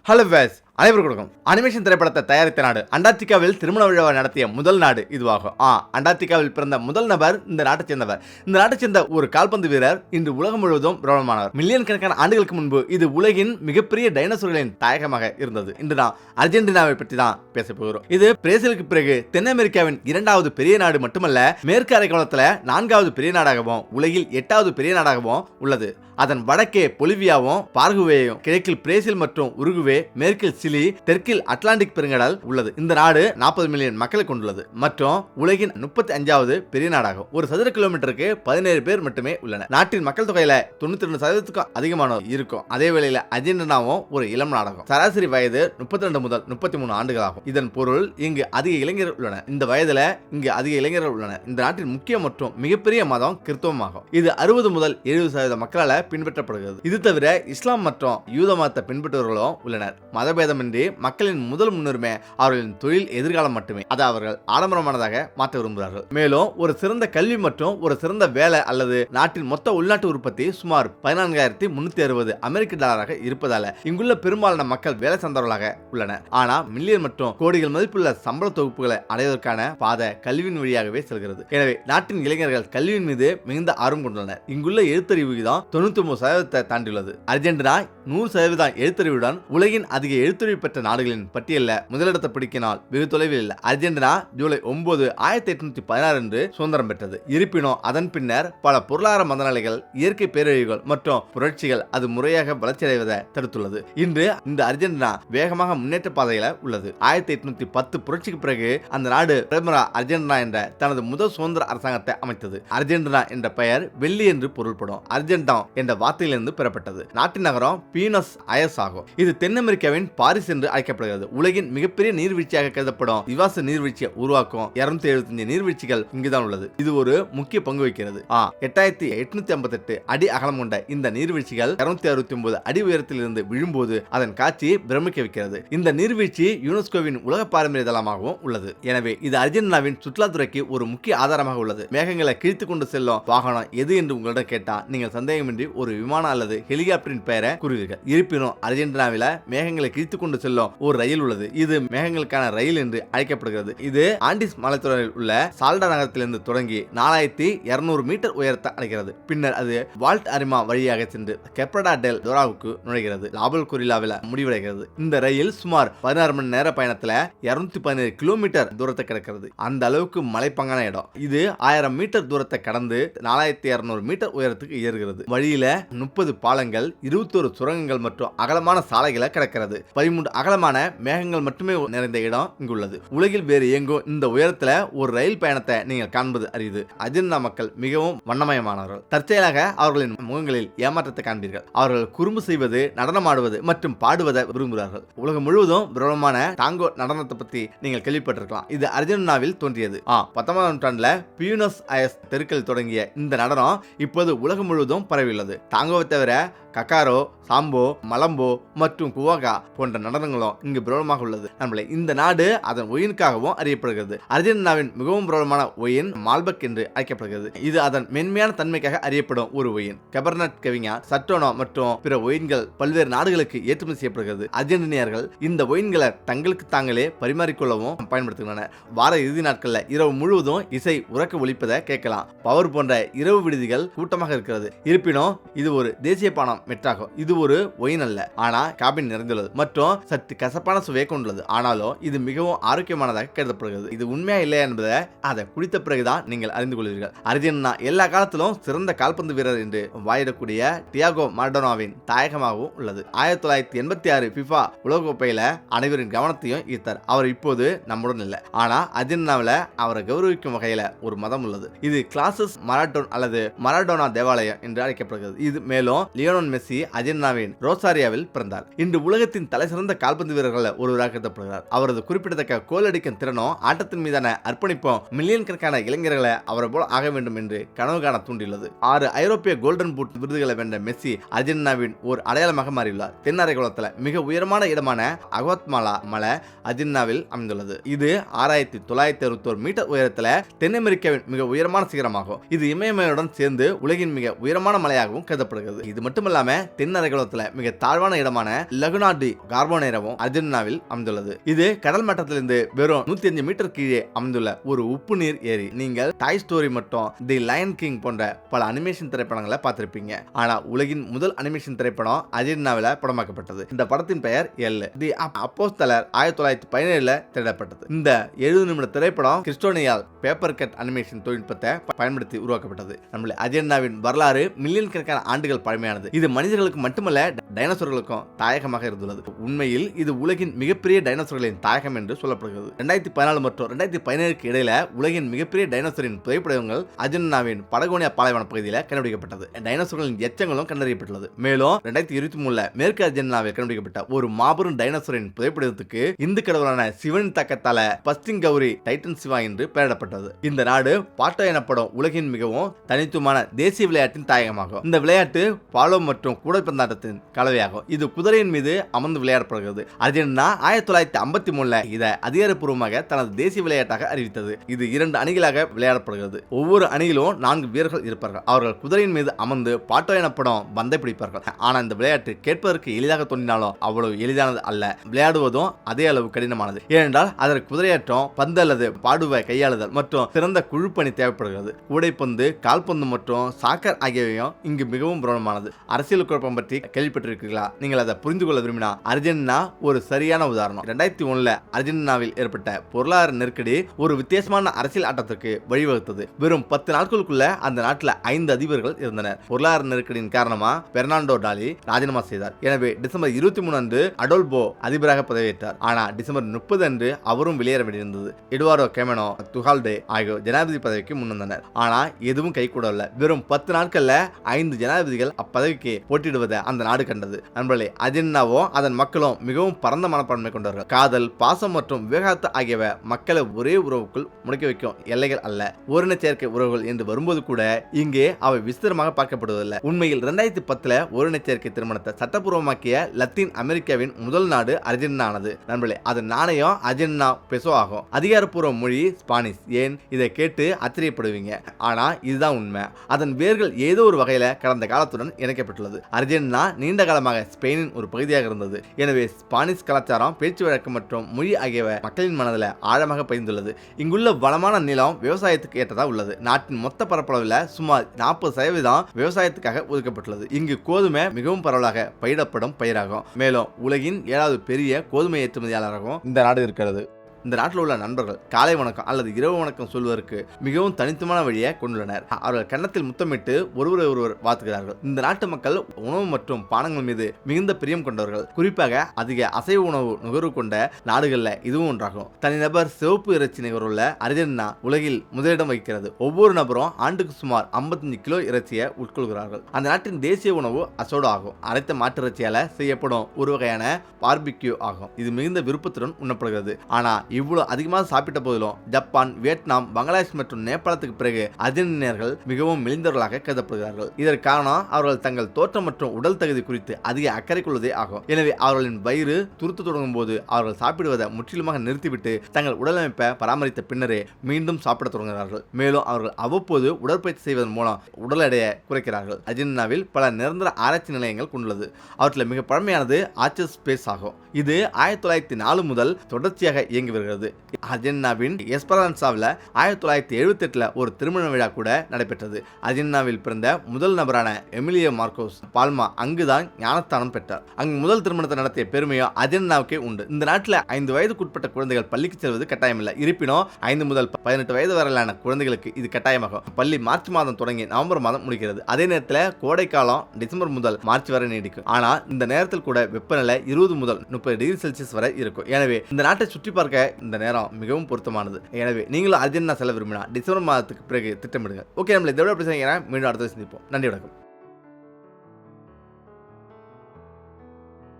Hello ways அனைவருக்கும் animation திரைப்படத்தை தயாரித்த நாடு அண்டார்டிகாவில் திருமண விழாவை நடத்திய முதல் நாடு இதுவாகும். அண்டார்டிகாவில் பிறந்த முதல் நபர் இந்த நாட்டை சேர்ந்தவர். இந்த நாட்டை சேர்ந்த ஒரு கால்பந்து வீரர் இன்று உலகம் முழுவதும் பிரபலமானவர். மில்லியன் கணக்கான ஆண்டுகளுக்கு முன்பு இது உலகின் மிகப்பெரிய டைனோசர்களின் தாயகமாக இருந்தது. இன்று நாம் அர்ஜென்டினாவை பற்றி தான் பேச போகிறோம். இது பிரேசிலுக்கு பிறகு தென் அமெரிக்காவின் இரண்டாவது பெரிய நாடு மட்டுமல்ல, மேற்கு அரைக்கோளத்தில் 4வது பெரிய நாடாகவும் உலகில் 8வது பெரிய நாடாகவும் உள்ளது. அதன் வடக்கே பொலிவியாவும் பார்குவேயும், கிழக்கில் பிரேசில் மற்றும் உருகுவே, மேற்கில் சிலி, தெற்கில் அட்லாண்டிக் பெருங்கடல் உள்ளது. இந்த நாடு 40 மில்லியன் மக்களை கொண்டுள்ளது மற்றும் உலகின் 35வது பெரிய நாடாகும். ஒரு சதுர கிலோமீட்டருக்கு 17 பேர் மட்டுமே உள்ளனர். நாட்டின் மக்கள் தொகையில 92% அதிகமானோர் இருக்கும். அதே வேளையில் அர்ஜென்டினாவும் ஒரு இளம் நாடாகும். சராசரி வயது 32 முதல் 33 ஆண்டுகளாகும். இதன் பொருள் இங்கு அதிக இளைஞர்கள் உள்ளனர். இந்த வயதுல இங்கு அதிக இளைஞர்கள் உள்ளனர். இந்த நாட்டின் முக்கிய மற்றும் மிகப்பெரிய மதம் கிறிஸ்தவமாகும். இது 60 முதல் 70% மக்களால் பின்பற்றப்படுகிறது. இது தவிர இஸ்லாம் மற்றும் யூத மதத்தை பின்பற்றுவர்களும் உள்ளனர். மதபேதமின்றி மக்களின் முதல் முன்னுரிமை அவர்களின் தொழில் எதிர்காலம் மட்டுமே. அதை அவர்கள் ஆடம்பரமானதாக மாற்ற விரும்புகிறார்கள். மேலும் ஒரு சிறந்த கல்வி மற்றும் ஒரு சிறந்த வேலை அல்லது நாட்டின் மொத்த உள்நாட்டு உற்பத்தி சுமார் 14,360 அமெரிக்க டாலராக இருப்பதால இங்குள்ள பெரும்பாலான மக்கள் வேலை சார்ந்தவர்களாக உள்ளனர். ஆனால் மில்லியன் மற்றும் கோடிகள் மதிப்புள்ள சம்பள தொகுப்புகளை அடைவதற்கான பாதை கல்வியின் வழியாகவே செல்கிறது. எனவே நாட்டின் இளைஞர்கள் கல்வியின் மீது மிகுந்த ஆர்வம் கொண்டுள்ளனர். இங்குள்ள எழுத்தறிவு விகிதம் 99% தாண்டியுள்ளது. அர்ஜென்டினா 100% எழுத்தறிவுடன் உலகின் அதிக எழுத்தறிவு பெற்ற நாடுகளின் பட்டியலில் முதலிடத்தை பிடிக்கினால் வெகு தொலைவில் இல்லை. அர்ஜென்டினா ஜூலை 9, 1816 அன்று சுதந்திரம் பெற்றது. இருப்பினும் அதன் பின்னர் பல பொருளாதார மந்தநிலைகள், இயற்கை பேரழிவுகள் மற்றும் புரட்சிகள் அது முறையாக வளர்ச்சியடைவதை தடுத்துள்ளது. இன்று இந்த அர்ஜென்டினா வேகமாக முன்னேற்ற பாதையில உள்ளது. 1810 புரட்சிக்கு பிறகு அந்த நாடு பிரேமரா அர்ஜென்டினா என்ற தனது முதல் சுதந்திர அரசாங்கத்தை அமைத்தது. அர்ஜென்டினா என்ற பெயர் வெள்ளி என்று பொருள்படும். அர்ஜென்டா என்ற வார்த்தையிலிருந்து பெறப்பட்டது. நாட்டின் நகரம் பீனஸ் அயர்ஸ் ஆகும். இது தென் அமெரிக்காவின் பாரிஸ் என்று அழைக்கப்படுகிறது. உலகின் மிகப்பெரிய நீர்வீழ்ச்சியாக கருதப்படும் விவாச நீர்வீழ்ச்சியை உருவாக்கும் 275 நீர்வீழ்ச்சிகள் இங்குதான் உள்ளது. இது ஒரு முக்கிய பங்கு வகிக்கிறது. 8858 அடி அகலம் கொண்ட இந்த நீர்வீழ்ச்சிகள் 269 அடி உயரத்தில் இருந்து விழும்போது அதன் காட்சி பிரமிக்க வைக்கிறது. இந்த நீர்வீழ்ச்சி யுனெஸ்கோவின் உலக பாரம்பரிய தளமாகவும் உள்ளது. எனவே இது அர்ஜென்டினாவின் சுற்றுலாத்துறைக்கு ஒரு முக்கிய ஆதாரமாக உள்ளது. மேகங்களை கிழித்து கொண்டு செல்லும் வாகனம் எது என்று உங்களிடம் கேட்டா நீங்கள் சந்தேகமின்றி ஒரு விமானம் அல்லது ஹெலிகாப்டரின் பெயரை கூறுவீர்கள். இருப்பினும் அர்ஜென்டினாவில மேகங்களை கிழித்து கொண்டு செல்லும் ஒரு ரயில் உள்ளது. இது மேகங்களுக்கான ரயில் என்று அழைக்கப்படுகிறது. இது ஆண்டிஸ் மலைத்தொடரில் உள்ள சால்டா நகரத்திலிருந்து தொடங்கி 4200 மீட்டர் உயரத்தை அடைகிறது. பின்னர் அது வால்ட் அரிமா வழியாக சென்று கெப்ரடா டெல் டோராவுக்கு நுழைகிறது. லாபல் கொரில்லாவில் முடிவடைகிறது. இந்த ரயில் சுமார் 16 மணி நேர பயணத்துல 217 கிலோமீட்டர் தூரத்தை கிடக்கிறது. அந்த அளவுக்கு மலைப்பங்கான இடம். இது 1000 மீட்டர் தூரத்தை கடந்து 4200 மீட்டர் உயரத்துக்கு ஏறுகிறது. வழியில 30 பாலங்கள், 21 சுரங்கங்கள் மற்றும் அகலமான சாலைகளை கிடக்கிறது. 13 அகலமான மேகங்கள் மட்டுமே நிறைந்த இடம் இங்குள்ளது. உலகில் வேறு எங்கும் இந்த உயரத்துல ஒரு ரயில் பயணத்தை நீங்கள் காண்பது அரிது. அர்ஜென்டினா மக்கள் மிகவும் வண்ணமயமானவர்கள். தற்செயலாக அவர்களின் முகங்களில் ஏமாற்றத்தை காண்பீர்கள். அவர்கள் குறும்பு செய்வது, நடனமாடுவது மற்றும் பாடுவதை விரும்புகிறார்கள். உலகம் முழுவதும் பிரபலமான டாங்கோ நடனத்தை பற்றி நீங்கள் கேள்விப்பட்டிருக்கலாம். இது அர்ஜென்டினாவில் தோன்றியது. 19ஆம் நூற்றாண்டுல பியூனஸ் அயர்ஸ் தெருக்களில் தொடங்கிய இந்த நடனம் இப்போது உலகம் முழுவதும் பரவியுள்ளது. டாங்கோவை தவிர கக்காரோ, சாம்போ, மலம்போ மற்றும் குவாகா போன்ற நடனங்களும் இங்கு பிரபலமாக உள்ளது. நம்மளை இந்த நாடு அதன் ஒயினுக்காகவும் அறியப்படுகிறது. அர்ஜென்டினாவின் மிகவும் பிரபலமான ஒயின் மால்பெக் என்று அழைக்கப்படுகிறது. இது அதன் மென்மையான தன்மைக்காக அறியப்படும் ஒரு ஒயின். கெபர்னட் கவிஞா, சட்டோனோ மற்றும் பிற ஒயின்கள் பல்வேறு நாடுகளுக்கு ஏற்றுமதி செய்யப்படுகிறது. அர்ஜென்டினியர்கள் இந்த ஒயின்களை தங்களுக்கு தாங்களே பரிமாறிக்கொள்ளவும் பயன்படுத்துகின்றனர். வார இறுதி நாட்களில் இரவு முழுவதும் இசை உறக்க ஒலிப்பதை கேட்கலாம். பவர் போன்ற இரவு விடுதிகள் கூட்டமாக இருக்கிறது. இருப்பினும் இது ஒரு தேசிய பானம் மெட்ராகும். இது ஒரு ஒயின் அல்ல, ஆனா காபின் நிறைந்துள்ளது மற்றும் சற்று கசப்பான சுவையை கொண்டுள்ளது. ஆனாலும் இது மிகவும் ஆரோக்கியமானதாக கருதப்படுகிறது. இது உண்மையா இல்லையா என்பதை அதை குடித்த பிறகுதான் நீங்கள் அறிந்து கொள்வீர்கள். அர்ஜென்டினா எல்லா காலத்திலும் சிறந்த கால்பந்து வீரர் என்று வாயிடக்கூடிய டியாகோ மரடோனாவின் தாயகமாகவும் உள்ளது. 1986 FIFA உலகக்கோப்பையில அனைவரின் கவனத்தையும் ஈர்த்தார். அவர் இப்போது நம்முடன் இல்லை. ஆனா அர்ஜென்டினாவில் அவரை கௌரவிக்கும் வகையில ஒரு மதம் உள்ளது. இது கிளாசஸ் மராடோன் அல்லது மராடோனா தேவாலயம் என்று அழைக்கப்படுகிறது. இது மேலும் லியோனல் மெஸ்ஸி அர்ஜென்டினாவின் ரோசாரியாவில் பிறந்தார். இன்று உலகத்தின் தலைசிறந்த கால்பந்து வீரர்கள் ஒருவராக கருதப்படுகிறார். அவரது குறிப்பிடத்தக்க கோல் அடிக்கும் திறனும் ஆட்டத்தின் மீதான அர்ப்பணிப்பும் மில்லியன் கணக்கான இளைஞர்களை அவரை போல ஆக வேண்டும் என்று கனவு காண தூண்டியுள்ளது. 6 ஐரோப்பிய கோல்டன் பூட் விருதுகளை வென்ற மெஸ்ஸி அர்ஜென்டினாவின் ஒரு அடையாளமாக மாறியுள்ளார். தென் அரைக்கோளத்தில் மிக உயரமான இடமான அகோத்மாலா மலை அர்ஜென்டினாவில் அமைந்துள்ளது. இது 6961 மீட்டர் உயரத்தில் தென் அமெரிக்காவின் மிக உயரமான சிகரமாகும். இது இமயமலையுடன் சேர்ந்து உலகின் மிக உயரமான மலையாகவும் கருதப்படுகிறது. இது மட்டுமல்ல இல்லாம தென் அரைக்கோளத்துல மிக தாழ்வான இடமான லகுனா டி கார்போனேராவும் அர்ஜென்டினாவில் அமைந்துள்ளது. இது கடல் மட்டத்திலிருந்து வெறும் 105 மீட்டர் கீழே அமைந்துள்ள ஒரு உப்பு நீர் ஏரி. நீங்கள் டாய் ஸ்டோரி மற்றும் தி லயன் கிங் போன்ற பல அனிமேஷன் திரைப்படங்களை பார்த்திருப்பீங்க. ஆனா உலகின் முதல் அனிமேஷன் திரைப்படம் அர்ஜென்டினாவில் படமாக்கப்பட்டது. இந்த படத்தின் பெயர் எல் தி அப்போஸ்தலர் 1917 திரையிடப்பட்டது. இந்த 70 நிமிட திரைப்படம் கிறிஸ்டோனியால் பேப்பர் கட் அனிமேஷன் தொழில்நுட்பத்தை பயன்படுத்தி உருவாக்கப்பட்டது. நம்மள அர்ஜென்டினாவின் வரலாறு மில்லியன் கணக்கான ஆண்டுகள் பழமையானது. இது மனிதர்களுக்கு மட்டுமல்ல டைனோசர்களுக்கும் தாயகமாக இருந்துள்ளது. உண்மையில் இது உலகின் மிகப்பெரிய டைனோசர்களின் தாயகம் என்று சொல்லப்படுகிறது. 2014 மற்றும் 2017 இடையில உலகின் மிகப்பெரிய டைனோசரின் புகைப்படங்கள் அர்ஜென்டினாவின் படகோனியா பாலைவன பகுதியில் கண்டுபிடிக்கப்பட்டது. டைனோசர்களின் எச்சங்களும் கண்டறியப்பட்டுள்ளது. மேலும் 2023 மேற்கு அர்ஜென்டினாவில் கண்டுபிடிக்கப்பட்ட ஒரு மாபெரும் டைனோசரின் புகைப்படத்துக்கு இந்து கடவுளான சிவனின் தாக்கத்தால பஸ்டிங் கௌரி டைட்டன் சிவா என்று பெயரிடப்பட்டது. இந்த நாடு பாட்டோ எனப்படும் உலகின் மிகவும் தனித்துவமான தேசிய விளையாட்டின் தாயகமாகும். இந்த விளையாட்டு பாலோ மற்றும் கூடைப்பந்தாட்டத்தின் கலவையாகும். இது குதிரையின் மீது அமர்ந்து விளையாடப்படுகிறது. அர்ஜென்டினா 1953 இதை அதிகாரப்பூர்வமாக தனது தேசிய விளையாட்டாக அறிவித்தது. இது 2 அணிகளாக விளையாடப்படுகிறது. ஒவ்வொரு அணியிலும் 4 வீரர்கள் இருப்பார்கள். அவர்கள் குதிரையின் மீது அமர்ந்து பாட்டோ எனப்படும் பந்தை பிடிப்பார்கள். ஆனால் இந்த விளையாட்டு கேட்பதற்கு எளிதாக தோன்றினாலும் அவ்வளவு எளிதானது அல்ல. விளையாடுவதும் அதே அளவு கடினமானது. ஏனென்றால் அதற்கு குதிரையாற்றம், பந்து அல்லது பாடுவை கையாளுதல் மற்றும் சிறந்த குழுப்பணி தேவைப்படுகிறது. கூடைப்பந்து, கால்பந்து மற்றும் சாக்கர் ஆகியவையும் இங்கு மிகவும் பிரபலமானது. அரசியல் குழப்பம் பற்றி கேள்விப்பட்டிருக்கிறீர்களா? நீங்கள் அதை புரிந்து கொள்ள விரும்பினா அர்ஜென்டினா ஒரு சரியான உதாரணம். 2001 அர்ஜென்டினாவில் ஏற்பட்ட பொருளாதார நெருக்கடி ஒரு வித்தியாசமான அரசியல் ஆட்டத்திற்கு வழிவகுத்தது. வெறும் 10 நாட்களுக்குள்ள அந்த நாட்டில் 5 அதிபர்கள் இருந்தனர். பொருளாதார நெருக்கடியின் காரணமா பெர்னாண்டோ டாலி ராஜினாமா செய்தார். எனவே டிசம்பர் 23 அன்று அடோல்போ அதிபராக பதவியேற்றார். ஆனால் டிசம்பர் 30 அன்று அவரும் வெளியேற வேண்டியிருந்தது. எட்வார்டோ கெமனோ, துஹால்டே ஆகியோர் ஜனாதிபதி பதவிக்கு முன்வந்தனர். ஆனால் எதுவும் கைகூடவில்லை. வெறும் 10 நாட்கள்ல 5 ஜனாதிபதிகள் அப்பதவிக்கு போட்டியிடுவதை அந்த நாடு கண்டது. நண்பர்களே, அர்ஜென்டினாவோ அதன் மக்களும் மிகவும் பரந்த மனப்பான்மை கொண்டவர்கள். காதல், பாசம் மற்றும் விவேகாத்து ஆகியவை மக்களை ஒரே உறவுக்குள் முடக்கி வைக்கும் எல்லைகள் அல்ல. ஓரின சேர்க்கை உறவுகள் என்று வரும்போது கூட இங்கே அவை விஸ்தரமாக பார்க்கப்படுவதில்லை. உண்மையில் 2010 ஓரின சேர்க்கை திருமணத்தை சட்டப்பூர்வமாக்கிய லத்தீன் அமெரிக்காவின் முதல் நாடு அர்ஜென்டினா ஆனது. நண்பர்களே, அதன் நாணயம் அர்ஜென்டினா பெசோ ஆகும். அதிகாரப்பூர்வ மொழி ஸ்பானிஷ். ஏன் இதை கேட்டு ஆச்சரியப்படுவீங்க? ஆனா இதுதான் உண்மை. அதன் வேர்கள் ஏதோ ஒரு வகையில கடந்த காலத்துடன் இணைக்கப்பட்டுள்ளது. அர்ஜென்டினா நீண்ட காலமாக ஸ்பெயினின் ஒரு பகுதியாக இருந்தது. எனவே ஸ்பானிஷ் கலாச்சாரம், பேச்சு வழக்கு மற்றும் மொழி ஆகியவை மக்களின் மனதில் ஆழமாக பதிந்துள்ளது. இங்குள்ள வளமான நிலம் விவசாயத்துக்கு ஏற்றதா உள்ளது. நாட்டின் மொத்த பரப்பளவில் சுமார் 40% விவசாயத்துக்காக ஒதுக்கப்பட்டுள்ளது. இங்கு கோதுமை மிகவும் பரவலாக பயிரிடப்படும் பயிராகும். மேலும் உலகின் 7வது பெரிய கோதுமை ஏற்றுமதியாளராகவும் இந்த நாடு இருக்கிறது. இந்த நாட்டில் உள்ள நண்பர்கள் காலை வணக்கம் அல்லது இரவு வணக்கம் சொல்வதற்கு மிகவும் தனித்துவமான வழியை கொண்டுள்ளனர். அவர்கள் கன்னத்தில் முத்தமிட்டு ஒருவரை ஒருவர் வாழ்த்துகிறார்கள். இந்த நாட்டு மக்கள் உணவு மற்றும் பானங்கள் மீது மிகுந்த பிரியம் கொண்டவர்கள். குறிப்பாக அதிக அசைவ உணவு நுகர்வு கொண்ட நாடுகளில் இதுவும் ஒன்றாகும். தனிநபர் சிவப்பு இறைச்சி நுகர்வுள்ள அர்ஜென்டினா உலகில் முதலிடம் வகிக்கிறது. ஒவ்வொரு நபரும் ஆண்டுக்கு சுமார் 55 கிலோ இறைச்சியை உட்கொள்கிறார்கள். அந்த நாட்டின் தேசிய உணவு அசோடோ ஆகும். அரைத்த மாட்டு இறைச்சியால செய்யப்படும் ஒரு வகையான பார்பிக்யூ ஆகும். இது மிகுந்த விருப்பத்துடன் உண்ணப்படுகிறது. ஆனால் இவ்வளவு அதிகமாக சாப்பிட்ட போதிலும் ஜப்பான், வியட்நாம், பங்களாதேஷ் மற்றும் நேபாளத்துக்கு பிறகு அர்ஜென்டினியர்கள் மிகவும் மெலிந்தவர்களாக கருதப்படுகிறார்கள். இதற்கு காரணம் அவர்கள் தங்கள் தோற்றம் மற்றும் உடல் தகுதி குறித்து அதிக அக்கறை கொள்வதே ஆகும். எனவே அவர்களின் வயிறு துருத்து தொடங்கும் போது அவர்கள் சாப்பிடுவதை முற்றிலுமாக நிறுத்திவிட்டு தங்கள் உடலமைப்பை பராமரித்த பின்னரே மீண்டும் சாப்பிட தொடங்குகிறார்கள். மேலும் அவர்கள் அவ்வப்போது உடற்பயிற்சி செய்வதன் மூலம் உடல் எடையை குறைக்கிறார்கள். அர்ஜென்டினாவில் பல நிரந்தர ஆராய்ச்சி நிலையங்கள் கொண்டுள்ளது. அவற்றில் மிக பழமையானது ஆர்ச்சர் ஸ்பேஸ் ஆகும். இது 1904 முதல் தொடர்ச்சியாக இயங்கி வருகிறது. அர்ஜென்டினாவின் எஸ்பரான்சாவில் 1978 ஒரு திருமண விழா கூட நடைபெற்றது. அர்ஜென்டினாவில் பிறந்த முதல் நபரான எமிலியோ மார்கோஸ் பால்மா அங்குதான் ஞானஸ்தானம் பெற்றார். அங்கு முதல் திருமணத்தை நடத்திய பெருமையோ அர்ஜென்டினாவுக்கே உண்டு. இந்த நாட்டில் 5 வயதுக்குட்பட்ட குழந்தைகள் பள்ளிக்கு செல்வது கட்டாயமில்லை. இருப்பினும் 5 முதல் 18 வயது வரையிலான குழந்தைகளுக்கு இது கட்டாயமாகும். பள்ளி மார்ச் மாதம் தொடங்கி நவம்பர் மாதம் முடிக்கிறது. அதே நேரத்தில் கோடை காலம் டிசம்பர் முதல் மார்ச் வரை நீடிக்கும். ஆனால் இந்த நேரத்தில் கூட வெப்பநிலை 20 முதல் 30 டிகிரி செல்சியஸ் வரை இருக்கும். எனவே இந்த நாட்டை சுற்றி பார்க்க இந்த நேரம் மிகவும் பொருத்தமானது. எனவே நீங்களும் அர்ஜென்டினா செல்ல விரும்பினா டிசம்பர் மாதத்துக்கு பிறகு திட்டமிடுங்க. ஓகே, நம்மளை இதோட எப்படி செய்யுங்க. மீண்டும் அடுத்த சந்திப்போம். நன்றி, வணக்கம்.